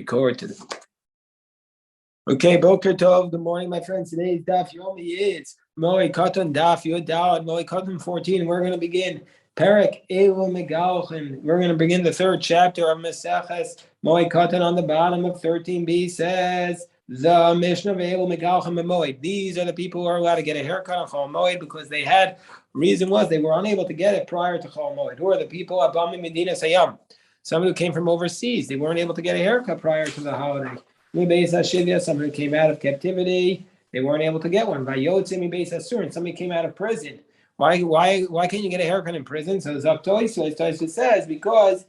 bikour to them. Okay, Boker Tov. Good morning, my friends. Today's Daf Yomi is Moed Katan Daf Yud Daled Moed Katan 14. We're going to begin Perek Elu Megalchin. We're going to begin the third chapter of Meseches Moed Katan. On the bottom of 13b says the Mishnah of Elu Megalchin Moed. These are the people who are allowed to get a haircut on Chol Moed because they had reason was they were unable to get it prior to Chol Moed. Who are the people? Abami Medina Sayam. Somebody who came from overseas. They weren't able to get a haircut prior to the holiday. Somebody who came out of captivity, they weren't able to get one. Somebody came out of prison. Why can't you get a haircut in prison? So Toysa says because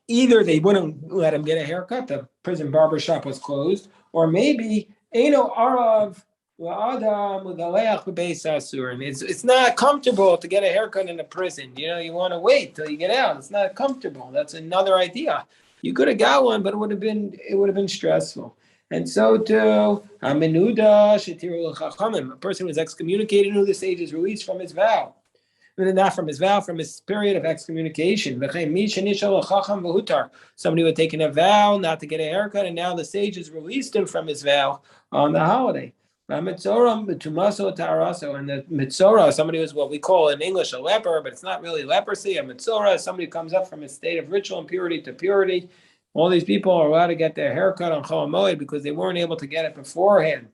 either they wouldn't let him get a haircut, the prison barber shop was closed, or maybe Arav. It's not comfortable to get a haircut in a prison. You want to wait till you get out. It's not comfortable. That's another idea. You could have got one, but it would have been stressful. And so too, a person who was excommunicated who this age is released from his vow. Not from his vow, from his period of excommunication. Somebody who had taken a vow not to get a haircut, and now the sages released him from his vow on the holiday. And the mitzora, somebody who's what we call in English a leper, but it's not really leprosy. A mitzora is somebody who comes up from a state of ritual impurity to purity. All these people are allowed to get their haircut on Chol Moed because they weren't able to get it beforehand.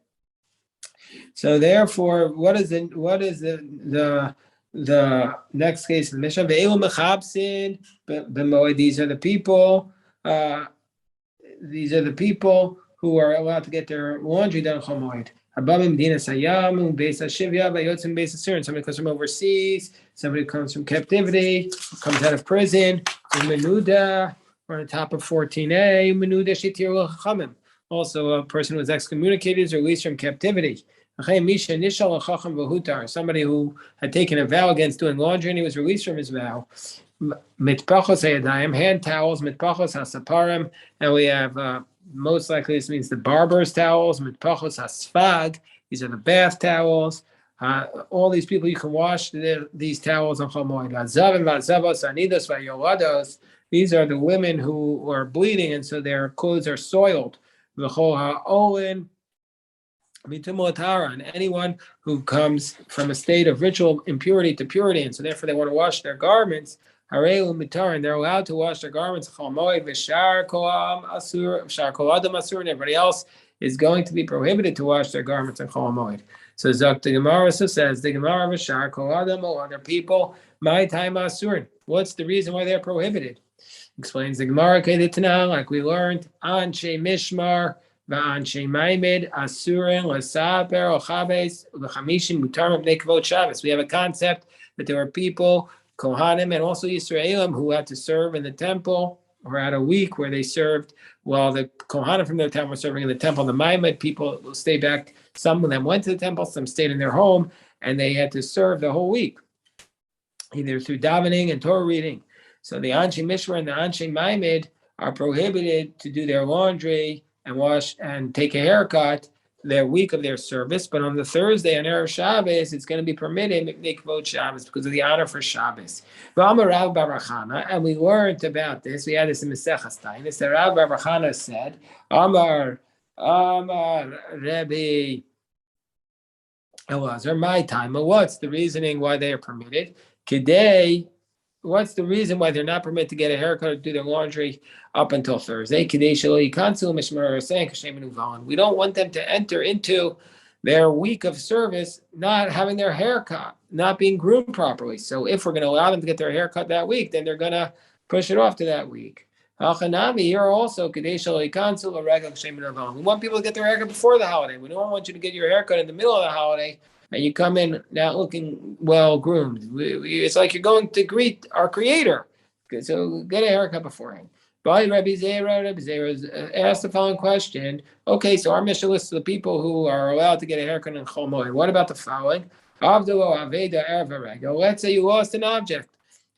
So therefore, what is the next case in the Mishnah? These are the people who are allowed to get their laundry done on Chol Moed. Somebody comes from overseas, somebody comes from captivity, comes out of prison. We're on the top of 14a. Also, a person who was excommunicated is released from captivity. Somebody who had taken a vow against doing laundry and he was released from his vow. Hand towels, and we have most likely this means the barber's towels, mitpachos hasfag. These are the bath towels. All these people you can wash these towels on Chol Moed. These are the women who are bleeding, and so their clothes are soiled. And anyone who comes from a state of ritual impurity to purity, and so therefore they want to wash their garments. And they're allowed to wash their garments. And everybody else is going to be prohibited to wash their garments on Chol Moed. So the Gemara says, the Gemara v'shar kol adam or other people, my time asurin. What's the reason why they're prohibited? Explains the Gemara, like we learned, Anshe Mishmar, V'anshe Maimed, Asurin, L'saper, Ochabes, L'chamishim, Mutar, B'nei Kavod Shabbos. We have a concept that there are people, Kohanim, and also Yisraelim, who had to serve in the temple, or had a week where they served while the Kohanim from their town were serving in the temple. The Maimed people will stay back. Some of them went to the temple, some stayed in their home, and they had to serve the whole week, either through davening and Torah reading. So the Anshe Mishmar and the Anshe Maimed are prohibited to do their laundry and wash and take a haircut their week of their service, but on the Thursday on Erev Shabbos, it's going to be permitted Shabbos because of the honor for Shabbos. And we learned about this. We had this in Meseches Tainis. The Rav Bar Chana said, Amar Rebbe Elazar, my time. What's the reasoning why they are permitted? Today, what's the reason why they're not permitted to get a haircut or do their laundry up until Thursday? We don't want them to enter into their week of service not having their haircut, not being groomed properly. So if we're going to allow them to get their haircut that week, then they're going to push it off to that week. Here also, we want people to get their haircut before the holiday. We don't want you to get your haircut in the middle of the holiday and you come in not looking well groomed. It's like you're going to greet our Creator. So get a haircut beforehand. Rabbi Zera asked the following question. Okay, so our Mishnah lists the people who are allowed to get a haircut in Chol Moed. What about the following? Let's say you lost an object.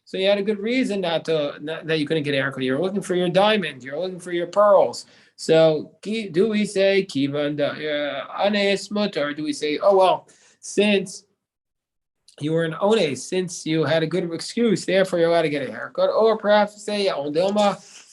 So you had a good reason that you couldn't get a haircut. You're looking for your diamond. You're looking for your pearls. So do we say kivan anes mutar, or do we say, oh well, since you were an ones, since you had a good excuse, therefore you're allowed to get a haircut? Or perhaps say,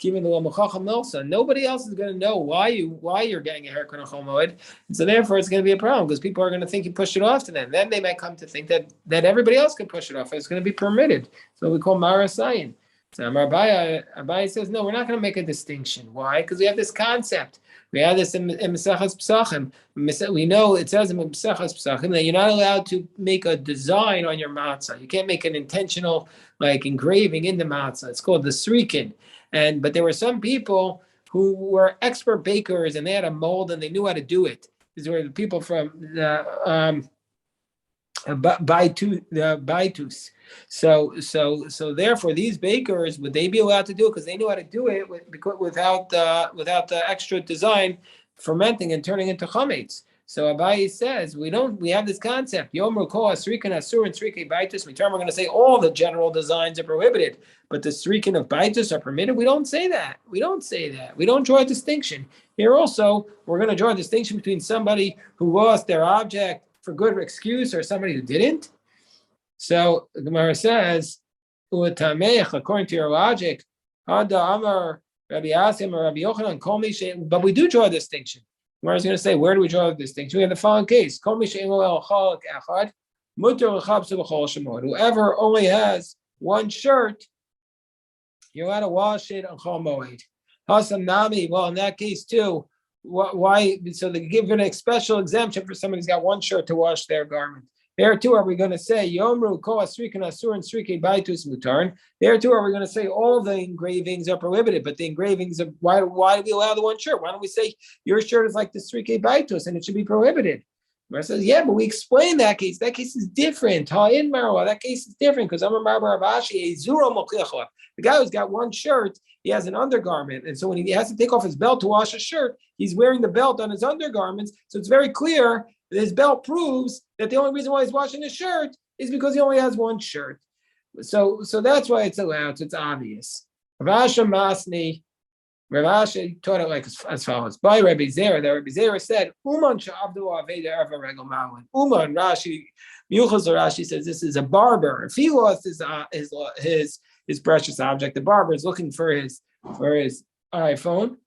Nobody else is going to know why you're getting a haircut on Chol Moed, and so therefore it's going to be a problem because people are going to think you pushed it off to them. Then they might come to think that everybody else can push it off. It's going to be permitted. So we call Marasayin. So Abai says, no, we're not going to make a distinction. Why? Because we have this concept. We have this in Mesachas Pesachim. We know it says in Mesachas Pesachim that you're not allowed to make a design on your matzah. You can't make an intentional engraving in the matzah. It's called the srikin. But there were some people who were expert bakers and they had a mold and they knew how to do it. These were the people from the Baitus. So therefore, these bakers, would they be allowed to do it because they knew how to do it without the extra design, fermenting and turning into chametz? So Abaye says we have this concept. Yom Rukol Srikin Asur and Srikei Baitus. We're going to say all the general designs are prohibited, but the Srikin of Baitus are permitted. We don't say that. We don't draw a distinction. Here also, we're going to draw a distinction between somebody who lost their object for good excuse or somebody who didn't. So the Gemara says, according to your logic, but we do draw a distinction. Gemara is going to say, where do we draw the distinction? We have the following case. Whoever only has one shirt, you're allowed to wash it on Chol Moed. Hasam Nami, well, in that case too, why? So they give a special exemption for somebody who's got one shirt to wash their garment. There too, are we going to say Yomru Ko Asrikan Asur and Srikei Baitus Mutarn? There too, are we going to say all the engravings are prohibited, but the engravings of why do we allow the one shirt? Why don't we say your shirt is like the Srikei Baitus and it should be prohibited? Mar says, yeah, but we explain that case. That case is different. That case is different because I'm a Rabbashi, the guy who's got one shirt, he has an undergarment, and so when he has to take off his belt to wash a shirt, he's wearing the belt on his undergarments. So it's very clear that his belt proves that the only reason why he's washing his shirt is because he only has one shirt. So that's why it's allowed. So it's obvious. Rav Ashi taught it like as follows. By Rabbi Zera, that Rabbi Zera said, Uman sha'avdu aveda erva regel ma'alin. Uman, Rashi says this is a barber. If he lost his precious object, the barber is looking for his iPhone.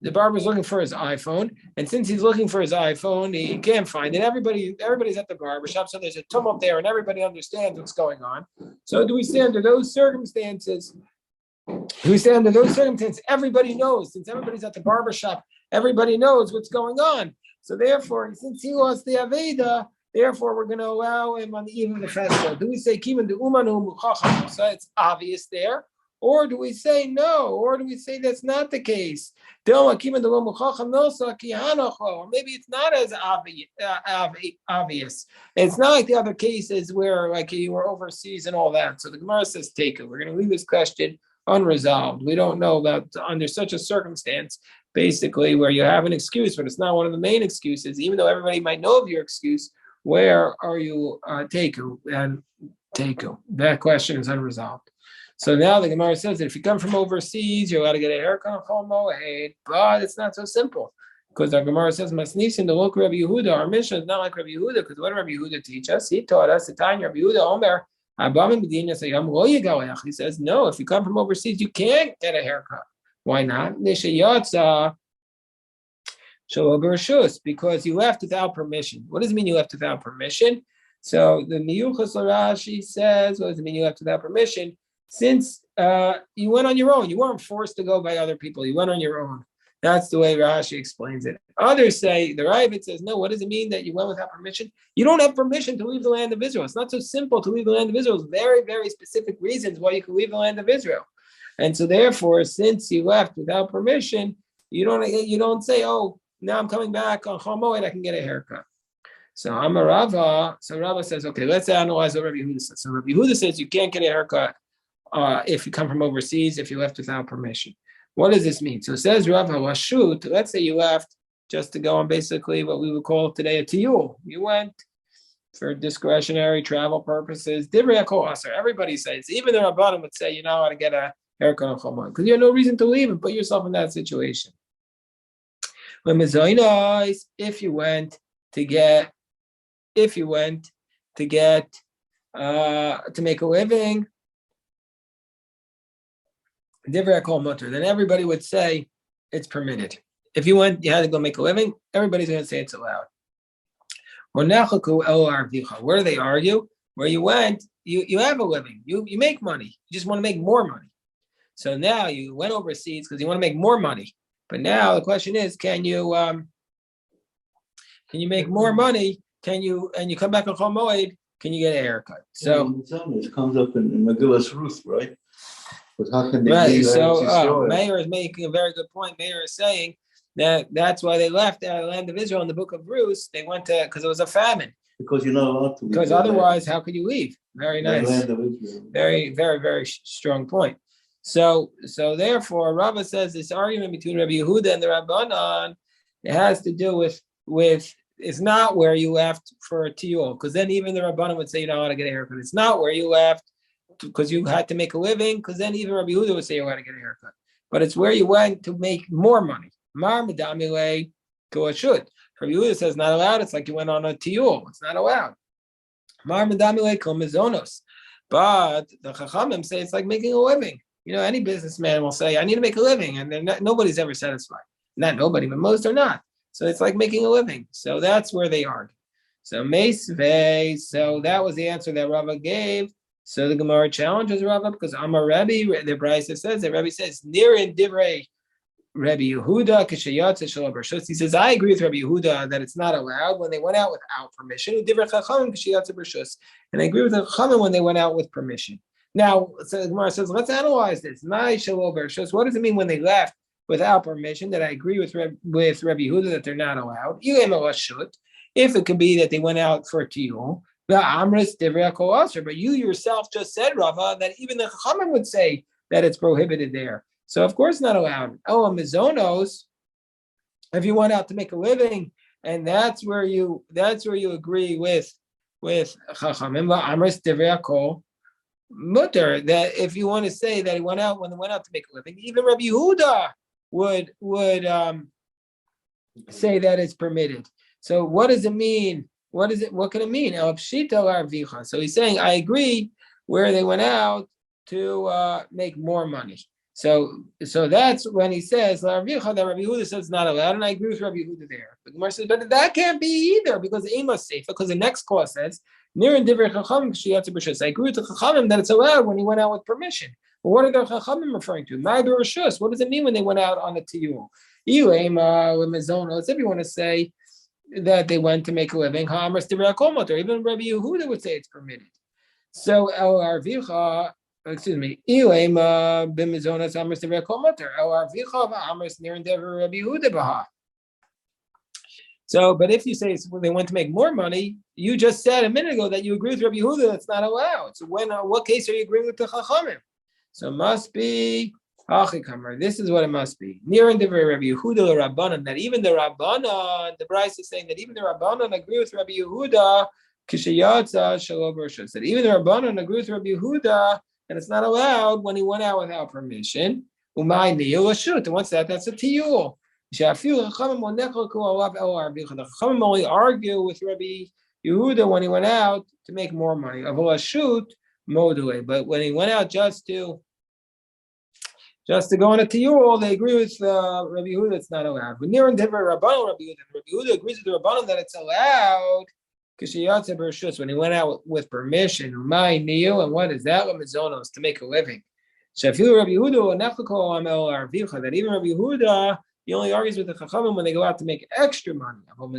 The barber is looking for his iPhone, and since he's looking for his iPhone, he can't find it. Everybody's at the barber shop, so there's a tumult there, and everybody understands what's going on. So do we say under those circumstances? Everybody knows. Since everybody's at the barber shop, everybody knows what's going on. So therefore, since he lost the Aveda, therefore we're going to allow him on the eve of the festival. Do we say Kiman de Umanu Muchacham? So it's obvious there. Or do we say no? Or do we say that's not the case? Or maybe it's not as obvious. It's not like the other cases where you were overseas and all that. So the Gemara says, take it. We're going to leave this question unresolved. We don't know about under such a circumstance, basically, where you have an excuse, but it's not one of the main excuses, even though everybody might know of your excuse. Where are you teku? And teku. That question is unresolved. So now the Gemara says that if you come from overseas, you're allowed to get a haircut on Chol Moed, but it's not so simple. Because our Gemara says, Masnisin, the look Rabbi Yehuda, our mission is not like Rabbi Yehuda, because what did Rabbi Yehuda teach us? He taught us, the time Rabbi Yehuda, Omer, he says, no, if you come from overseas, you can't get a haircut. Why not? Because you left without permission. What does it mean you left without permission? So the Miyuchas Rashi says, what does it mean you left without permission? Since you went on your own, you weren't forced to go by other people. You went on your own. That's the way Rashi explains it. Others say, the Ravid says, no, what does it mean that you went without permission? You don't have permission to leave the land of Israel. It's not so simple to leave the land of Israel. There's very, very specific reasons why you can leave the land of Israel. And so therefore, since you left without permission, you don't say, oh, now I'm coming back on Chol Moed, I can get a haircut. So Rava says, okay, let's analyze what Rabbi Yehuda says. So Rabbi Yehuda says you can't get a haircut if you come from overseas, if you left without permission. What does this mean? So it says Rav Hawashut, let's say you left just to go on basically what we would call today a tiyul. You went for discretionary travel purposes. Divrei HaKol Aser. Everybody says, even the Rabbanim would say, you know how to get a haircut on Chol Moed, because you have no reason to leave and put yourself in that situation. If you went to make a living, divrei kol mutter, then everybody would say it's permitted. If you had to go make a living, everybody's going to say it's allowed. Where do they argue? Where you went, you have a living, you make money, you just want to make more money. So now you went overseas because you want to make more money. But now the question is, can you make more money? And you come back on Chol Moed, can you get a haircut? So it comes up in Megillus Ruth, right? But how can they right? So Meir is making a very good point. Meir is saying that's why they left the land of Israel in the book of Ruth. They went to because it was a famine. Because you're not allowed to leave. Because otherwise, how could you leave? Very nice. Land of Israel. Very, very, very strong point. So therefore, Rava says this argument between Rabbi Yehuda and the Rabbanan, it has to do with it's not where you left for a tiyul, because then even the Rabbanan would say you don't want to get a haircut. It's not where you left because you had to make a living, because then even Rabbi Yehuda would say you want to get a haircut. But it's where you went to make more money. Mar medamile go should. Rabbi Yehuda says not allowed. It's like you went on a tiyul. It's not allowed. Mar medamile kol mizonos. But the Chachamim say it's like making a living. You know, any businessman will say, I need to make a living, and nobody's ever satisfied. Not nobody, but most are not. So it's like making a living. So that's where they argue. So Meisvei, so that was the answer that Rava gave. So the Gemara challenges Rava because Amar Rebbe, the Brisa says that Rebbe says, near in Divrei Rabbi Yehuda, Kishayatza Shalom Bershus. He says, I agree with Rabbi Yehuda that it's not allowed when they went out without permission. Divrei Chachamim Kishayatza Bershus. And I agree with the Chachamim when they went out with permission. Now, so the Gemara says, let's analyze this. What does it mean when they left without permission? That I agree with Rabbi Yehuda that they're not allowed. If it could be that they went out for a tiyul, but you yourself just said, Rava, that even the Chachamim would say that it's prohibited there. So of course not allowed. Oh, mizonos, if you went out to make a living, and that's where you agree with Chachamim, Amris Divrei Kol Mutter, that if you want to say that he went out when they went out to make a living, even Rabbi Yehuda would say that it's permitted. So what does it mean? What can it mean? So he's saying, I agree where they went out to make more money. So that's when he says that Rabbi Yehuda says it's not allowed, and I agree with Rabbi Yehuda there. But Gemara says, but that can't be either because Ema safe, because the next clause says, near in Divrei Chachamim Kishayatza Bershus. I agree with the Chachamim that it's allowed when he went out with permission. But what are the Chachamim referring to? My Bershus. What does it mean when they went out on a tiyul? If you want to say that they went to make a living, even Rabbi Yehuda would say it's permitted. So El Arvicha. Excuse me. So, but if you say it's when they went to make more money, you just said a minute ago that you agree with Rabbi Yehuda that's not allowed. So what case are you agreeing with the Chachamim? So it must be Achikamer. This is what it must be. Near in the Rabbi Yehuda Rabbanan, that even the Rabbanan, the Bryce is saying that even the Rabbanan agree with Rabbi Yehuda, Kishayatza Shalom Bershus. That even the Rabbanan agree with Rabbi Yehuda, and it's not allowed when he went out without permission. Umay niyul ashut. And what's that? That's a tiyul. The Chachamim only argue with Rabbi Yehuda when he went out to make more money. But when he went out just to go on a tiyul, they agree with Rabbi Yehuda it's not allowed. But near and Rabbi Yehuda agrees with the Rabbanan that it's allowed. When he went out with permission, and what is that? To make a living. That even Rabbi Yehuda, he only argues with the Chachamim when they go out to make extra money. When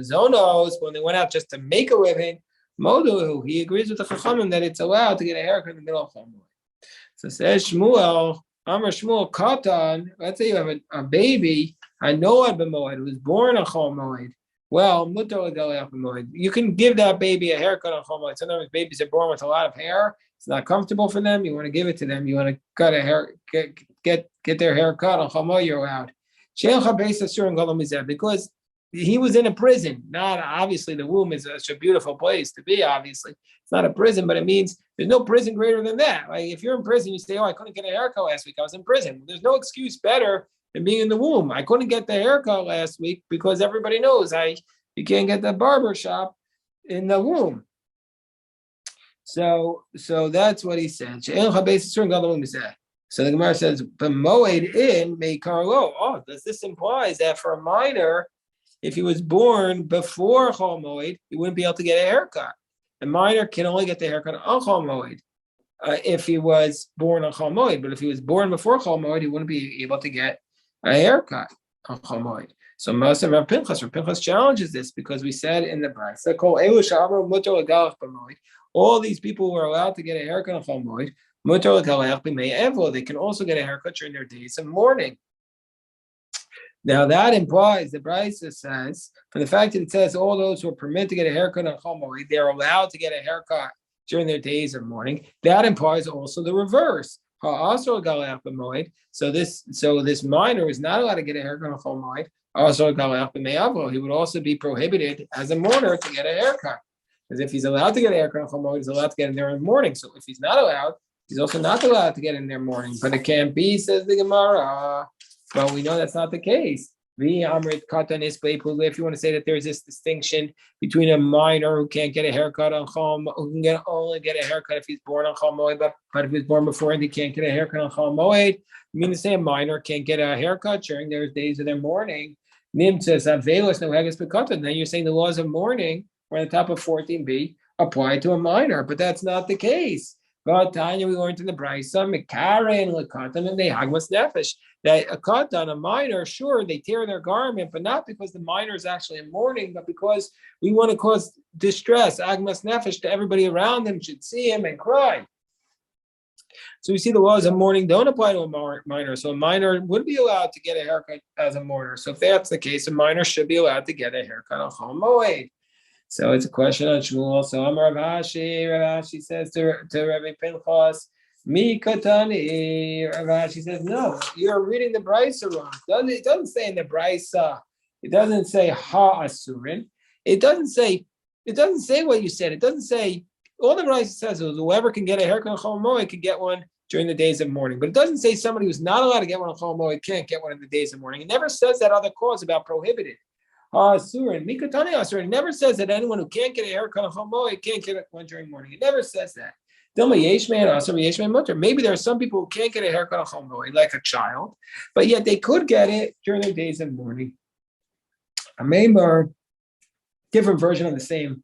they went out just to make a living, he agrees with the Chachamim that it's allowed to get a haircut in the middle of Chol Moed. So says Shmuel, Amar Shmuel Katan, let's say you have a baby, I know Moed, who was born on Chol Moed. Well, you can give that baby a haircut on Chol Moed. Sometimes babies are born with a lot of hair. It's not comfortable for them. You want to give it to them. You want to cut a hair, get their hair cut on Chol Moed. You're allowed. Because he was in a prison. Not obviously the womb is such a beautiful place to be. Obviously, it's not a prison, but it means there's no prison greater than that. Like if you're in prison, you say, "Oh, I couldn't get a haircut last week. I was in prison." There's no excuse better than being in the womb. I couldn't get the haircut last week because everybody knows you can't get the barber shop in the womb. So that's what he said. So the Gemara says, "But Moed in Meikar lo." Oh, does this imply that for a minor, if he was born before Chol Moed, he wouldn't be able to get a haircut? A minor can only get the haircut on Chol Moed if he was born on Chol Moed. But if he was born before Chol Moed, he wouldn't be able to get a haircut on Chol Moed. So most of Rav Pinchas challenges this because we said in the Brisa, all these people who are allowed to get a haircut on Chol Moed, they can also get a haircut during their days of mourning. Now that implies, the Brisa says, from the fact that it says all those who are permitted to get a haircut on Chol Moed, they are allowed to get a haircut during their days of mourning. That implies also the reverse. So this minor is not allowed to get a haircut on Chol Moed. He would also be prohibited as a mourner to get a haircut. Because if he's allowed to get a haircut on Chol Moed, he's allowed to get in there in the morning. So if he's not allowed, he's also not allowed to get in there morning. But it can't be, says the Gemara. Well, we know that's not the case. If you want to say that there's this distinction between a minor who can't get a haircut on Chol, who can only get a haircut if he's born on Chol Moed, but if he's born before and he can't get a haircut on Chol Moed, you mean to say a minor can't get a haircut during their days of their mourning? Nim says avelos no haggis bekatan. Then you're saying the laws of mourning, or on the top of 14b, apply to a minor, but that's not the case. But Tanya, we learned in the Brisa, Mekaren lekatan and they hagmas nefesh. That a katan, a minor, sure, they tear their garment, but not because the minor is actually in mourning, but because we want to cause distress, agmas nefesh, to everybody around him, should see him and cry. So we see the laws of mourning don't apply to a minor. So a minor would be allowed to get a haircut as a mourner. So if that's the case, a minor should be allowed to get a haircut on Chol Moed. So it's a question on Shmuel. So Amar Rav Ashi says to Rabbi Pinchas, Mi Katani. Rav Ashi says, no, you're reading the Brisa wrong. It doesn't say in the Brisa, it doesn't say Ha Asurin. It doesn't say what you said. It doesn't say, all the Brisa says is whoever can get a haircut on Chol Moed can get one during the days of mourning. But it doesn't say somebody who's not allowed to get one on Chol Moed can't get one in the days of mourning. It never says that other clause about prohibited. Asurin, Mikatani Asurin. It never says that anyone who can't get a haircut on Chol Moed can't get one during mourning. It never says that. Maybe there are some people who can't get a haircut on Chol Moed, like a child, but yet they could get it during their days of mourning. A Maimar, different version of the same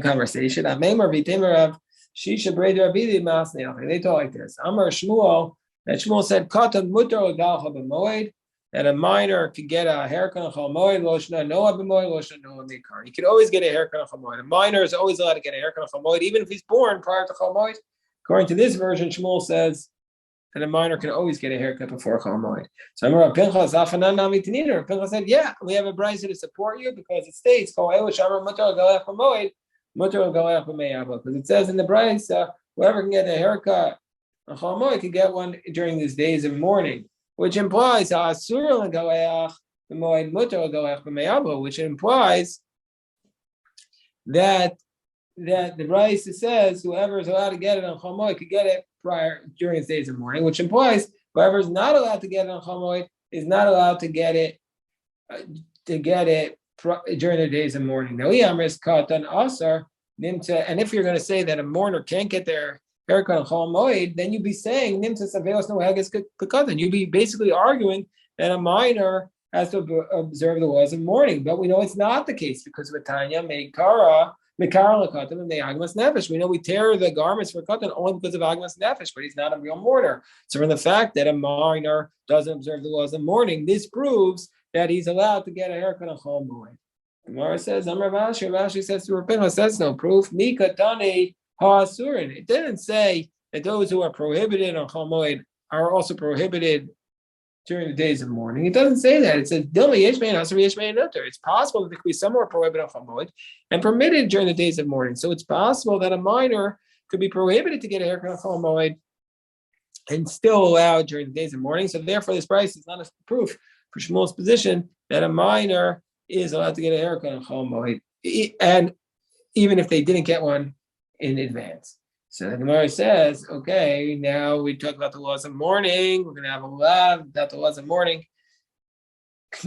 conversation. A Maimar v'Timarav Shisha Brei Rabbi Masnei. They talk like this. Amar Shmuel. That Shmuel said, Katan mutar l'galcha b'moed. That a minor could get a haircut on Chol Moed, Loshna Noah b'moed, Loshna Noah Mikar. He could always get a haircut on Chol Moed. A minor is always allowed to get a haircut on Chol Moed, even if he's born prior to Chol Moed. According to this version, Shmuel says that a minor can always get a haircut before Chol Moed. So Amar Pinchas Afanan Nami Tininer. Pinchas said, yeah, we have a brisa to support you because it states Kol Elu Shamar Mutar Galech b'moed, Mutar Galech b'meyavo. Because it says in the brisa, whoever can get a haircut on Chol Moed can get one during these days of mourning. Which implies which implies that the Brisa says whoever is allowed to get it on Chol Moed could get it during his days of mourning, which implies whoever is not allowed to get it on Chol Moed is not allowed to get it during their days of mourning. Now, Katan Asar Nimta, and if you're going to say that a mourner can't get their haircut on Chol Moed, then you'd be saying Nimta Savelos no Haggis Katan. You'd be basically arguing that a minor has to observe the laws of mourning. But we know it's not the case because Vatanya Mekara Lakatan and the Agmas Nefesh. We know we tear the garments for Katan only because of Agmas Nefesh, but he's not a real mourner. So from the fact that a minor doesn't observe the laws of mourning, this proves that he's allowed to get a haircut on Chol Moed. Gemara says, Amar Rashi says to Rabbi, says no proof. Mikatani Ha'asurin. It didn't say that those who are prohibited on Chol Moed are also prohibited during the days of mourning. It doesn't say that. It says it's possible that there could be some who are prohibited on Chol Moed and permitted during the days of mourning. So it's possible that a minor could be prohibited to get a haircut on Chol Moed and still allowed during the days of mourning. So therefore, this price is not a proof for Shmuel's position that a minor is allowed to get a haircut on Chol Moed, and even if they didn't get one in advance. So the Gemara says, okay, now we talk about the laws of mourning. We're going to have a lot about the laws of mourning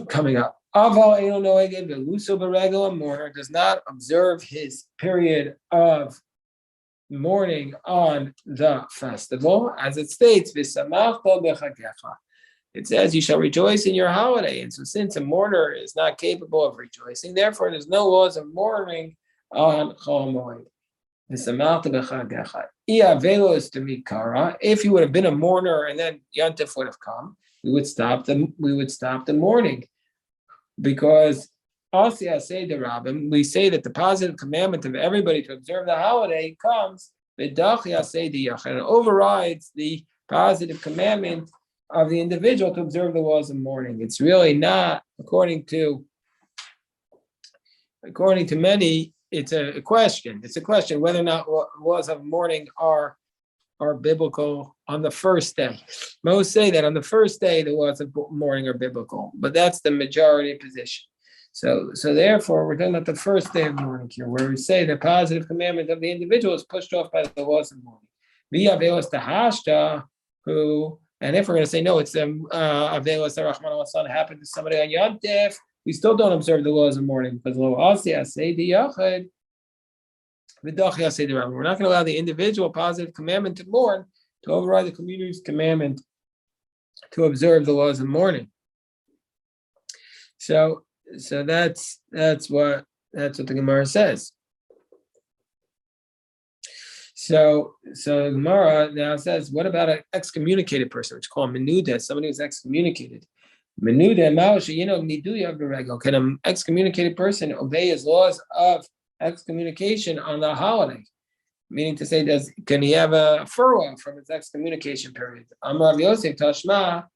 coming up. Aval Elo Noeged Veluso Beregel, a mourner does not observe his period of mourning on the festival, as it states, "V'samachta b'chagecha." It says you shall rejoice in your holiday. And so since a mourner is not capable of rejoicing, therefore there's no laws of mourning on Chol Moed. If you would have been a mourner and then Yontif would have come, we would stop the mourning. Because we say that the positive commandment of everybody to observe the holiday comes and overrides the positive commandment of the individual to observe the laws of mourning. It's really not, according to many, it's a question. It's a question whether or not laws of mourning are biblical on the first day. Most say that on the first day the laws of mourning are biblical, but that's the majority position. So therefore, we're talking about the first day of mourning here, where we say the positive commandment of the individual is pushed off by the laws of mourning. And if we're going to say no, it's Avelos Rachman al happened to somebody on Yom Tif, we still don't observe the laws of mourning because we're not going to allow the individual positive commandment to mourn to override the community's commandment to observe the laws of mourning. So that's what the Gemara says. So Gemara now says, what about an excommunicated person, which is called menuda, somebody who's excommunicated? Menuda, can an excommunicated person obey his laws of excommunication on the holiday? Meaning to say, can he have a furlough from his excommunication period? Amar Yosef Tashma,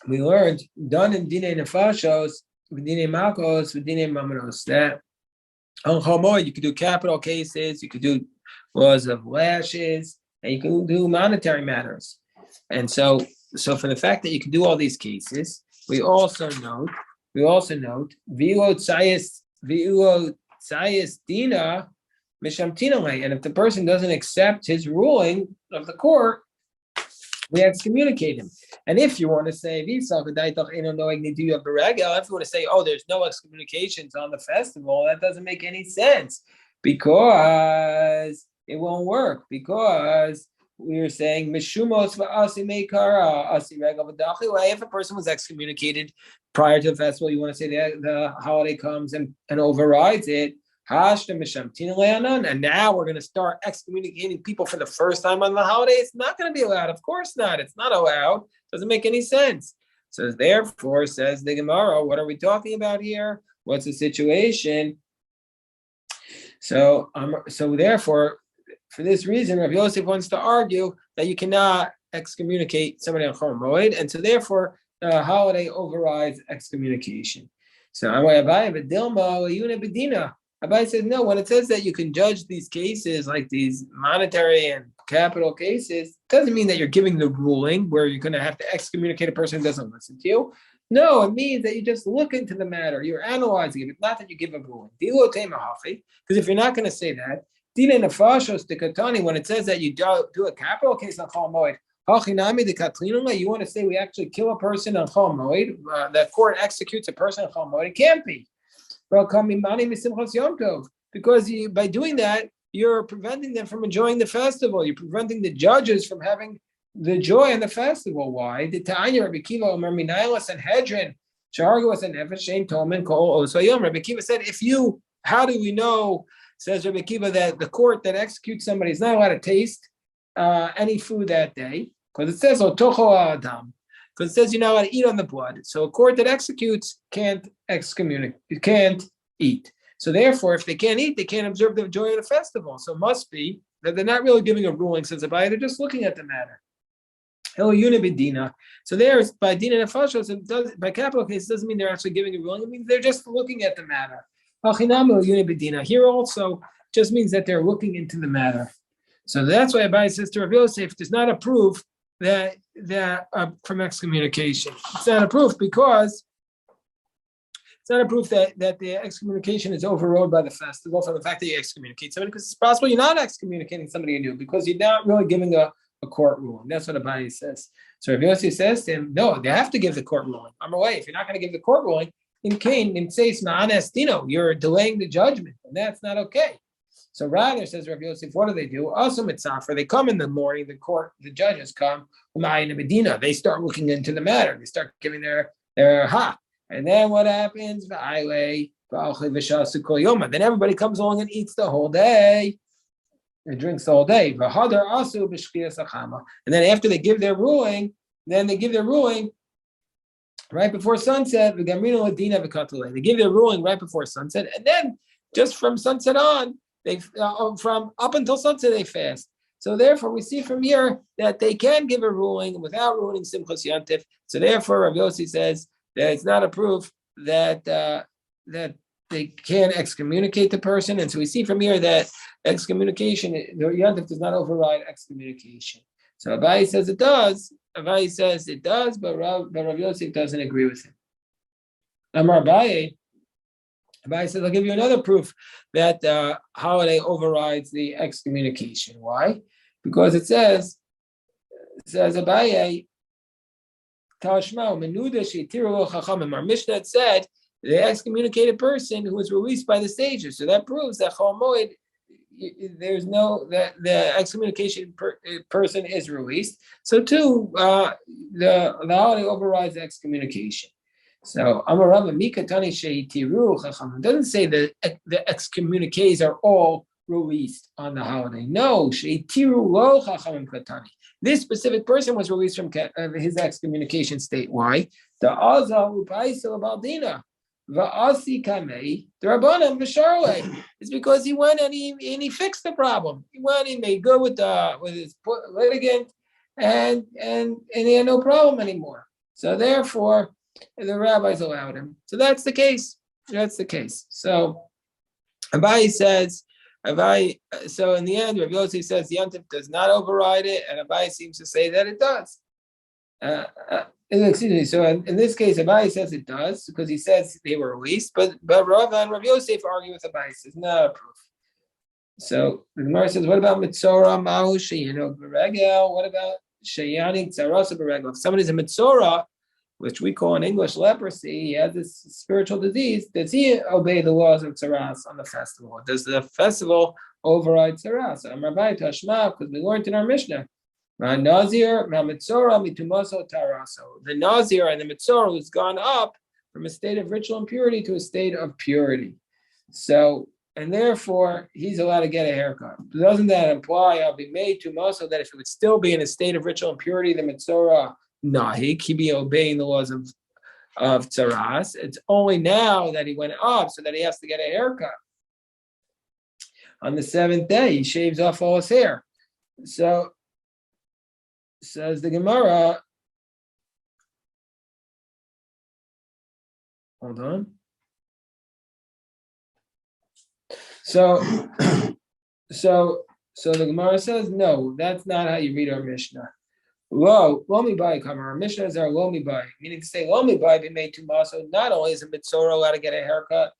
we learned, done in Dine Nefashos, Dine Makos, Dine Mamanos, that on Chomoid, you could do capital cases, you could do laws of lashes, and you can do monetary matters. And so for the fact that you can do all these cases, we also note, Vilo Tzayis Dina Mishamtinale. And if the person doesn't accept his ruling of the court, we excommunicate him. And if you want to say, if you want to say, oh, there's no excommunications on the festival, that doesn't make any sense because it won't work. Because we were saying, if a person was excommunicated prior to the festival, you want to say that the holiday comes and overrides it. And now we're going to start excommunicating people for the first time on the holiday. It's not going to be allowed. Of course not. It's not allowed. Doesn't make any sense. So therefore, says the Gemara, what are we talking about here? What's the situation? So therefore, for this reason, Rav Yosef wants to argue that you cannot excommunicate somebody on Chol Moed, and so therefore the holiday overrides excommunication. So Abai says, no, when it says that you can judge these cases, like these monetary and capital cases, it doesn't mean that you're giving the ruling where you're going to have to excommunicate a person who doesn't listen to you. No, it means that you just look into the matter. You're analyzing it. It's not that you give a ruling. Because if you're not going to say that, when it says that you do a capital case on Chol Moed, you want to say we actually kill a person on Chol Moed, the court executes a person on Chol Moed? It can't be. Because by doing that, you're preventing them from enjoying the festival. You're preventing the judges from having the joy in the festival. Why? The Tanya, Rabbi Kiva, Omer Minailas, and Hedron, Shargos, and Nefesh, Shein Tomen, Kol Osayom. Rabbi Kiva said, how do we know, says Rabbi Kiva, that the court that executes somebody is not allowed to taste any food that day? Because it says, Otocho Adam. Because it says you're not allowed to eat on the blood. So a court that executes can't excommunicate, it can't eat. So therefore, if they can't eat, they can't observe the joy of the festival. So it must be that they're not really giving a ruling, says Abai, they're just looking at the matter. So there's by Dina Nefashos, by capital case, it doesn't mean they're actually giving a ruling. It means they're just looking at the matter. Here also just means that they're looking into the matter. So that's why Abai says to Rav Yosef does not approve that from excommunication. It's not a proof because it's not a proof that the excommunication is overrode by the festival from the fact that you excommunicate somebody, because it's possible you're not excommunicating somebody you knew because you're not really giving a court ruling. That's what Abai says. So Rav Yossi says to him, no, they have to give the court ruling. I'm away. If you're not going to give the court ruling, in Cain, in Seis Ma'anes Dino, you're delaying the judgment, and that's not okay. So rather, says Rav Yosef, what do? Also mitzvah. They come in the morning. The judges come. In Medina, they start looking into the matter. They start giving their and then what happens? Then everybody comes along and eats the whole day. And drinks the whole day. And then after they give their ruling, right before sunset. They give their ruling right before sunset, and then just from sunset on, from up until sunset they fast. So therefore, we see from here that they can give a ruling without ruining Simchas Yantif. So therefore, Rav Yossi says that it's not a proof that that they can excommunicate the person. And so we see from here that excommunication, the Yantif does not override excommunication. So Abaye says it does. Abaye says it does, but Rav Yosef doesn't agree with him. Amar Abaye says, I'll give you another proof that holiday overrides the excommunication. Why? Because it says Abaye, Tashma, Menuda, Sheitiru Chachamim. Our Mishnah said the excommunicated person who was released by the sages. So that proves that Chol Moed, there's no that the excommunication person is released. So too, the holiday overrides the excommunication. So Amarava Mikatani Sheitiru Chacham doesn't say that the excommuniques are all released on the holiday. No, Sheitiru Lo Chacham Katani. This specific person was released from his excommunication state. Why? The Azal Upaisel Baldina. Va'asi kamei d'Rabbanan v'sharle. It's because he went and he fixed the problem. He went and made good with his litigant, and he had no problem anymore. So therefore, the rabbis allowed him. So that's the case. So Abaye says, so in the end, Rav Yossi says the Yantif does not override it, and Abaye seems to say that it does. Excuse me. So in this case, Abaye says it does because he says they were released, but Rav and Rav Yosef argue with Abaye. Says no proof. So the Gemara says, what about mitzora mahu sheyino beregel? What about sheyani tzarasa beregel? If somebody's a mitzora, which we call in English leprosy, he has this spiritual disease, does he obey the laws of tzaras on the festival? Does the festival override tzaras? I'm Rabbi Tashma, because we learned in our Mishnah. The Nazir and the Mitzora who's gone up from a state of ritual impurity to a state of purity. So, and therefore, he's allowed to get a haircut. Doesn't that imply I'll be made to Moso that if it would still be in a state of ritual impurity, the Mitzora Nahik, he'd be obeying the laws of Tzaras. It's only now that he went up so that he has to get a haircut. On the seventh day, he shaves off all his hair. So, says the Gemara, hold on. So the Gemara says, no, that's not how you read our Mishnah. Lomi bai kamar. Our Mishnah is our lomi bai, meaning to say lomi bai be made to maso. Not only is a mitzora allowed to get a haircut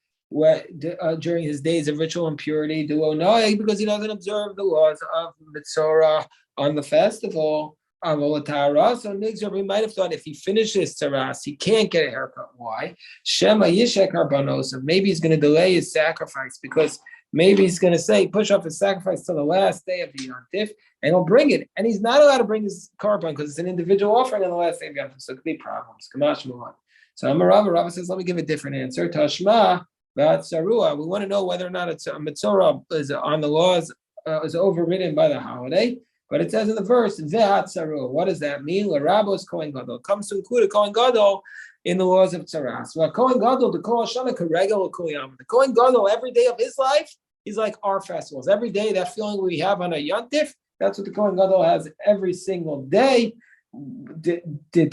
during his days of ritual impurity, because he doesn't observe the laws of mitzora on the festival. So we might have thought if he finishes tzaras, he can't get a haircut. Why? Shema yishek harbanosav. Maybe he's going to delay his sacrifice because maybe he's going to say push off his sacrifice till the last day of the Yantif, and he'll bring it. And he's not allowed to bring his carbon because it's an individual offering on the last day of Yantif, so it could be problems. Kamash mulan. So Rava says, let me give a different answer. Tashma v'atzarua. We want to know whether or not it's a mitzora is on the laws is overridden by the holiday. But it says in the verse, Ve'atzaru. What does that mean? L'rabos Kohen Gadol. It comes to include a Kohen Gadol in the laws of Tzaras. Well, Kohen Gadol, the Kol Hashana Karegel Kol. The Kohen Gadol, every day of his life, he's like our festivals. Every day, that feeling we have on a Yantif, that's what the Kohen Gadol has every single day. The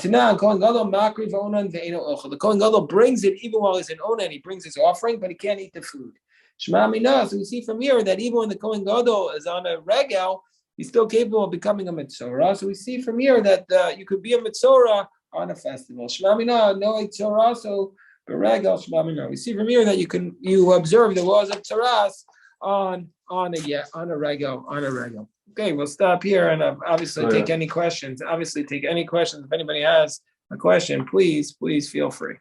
Kohen Gadol brings it even while he's in Onan. He brings his offering, but he can't eat the food. Shema Mina. So we see from here that even when the Kohen Gadol is on a regel, he's still capable of becoming a mitzora. So we see from here that you could be a mitzora on a festival. Shema Mina, no mitzora, so beregel Shema Mina. We see from here that you observe the laws of tzaras on a regel. Okay, we'll stop here and obviously take any questions. If anybody has a question, please feel free.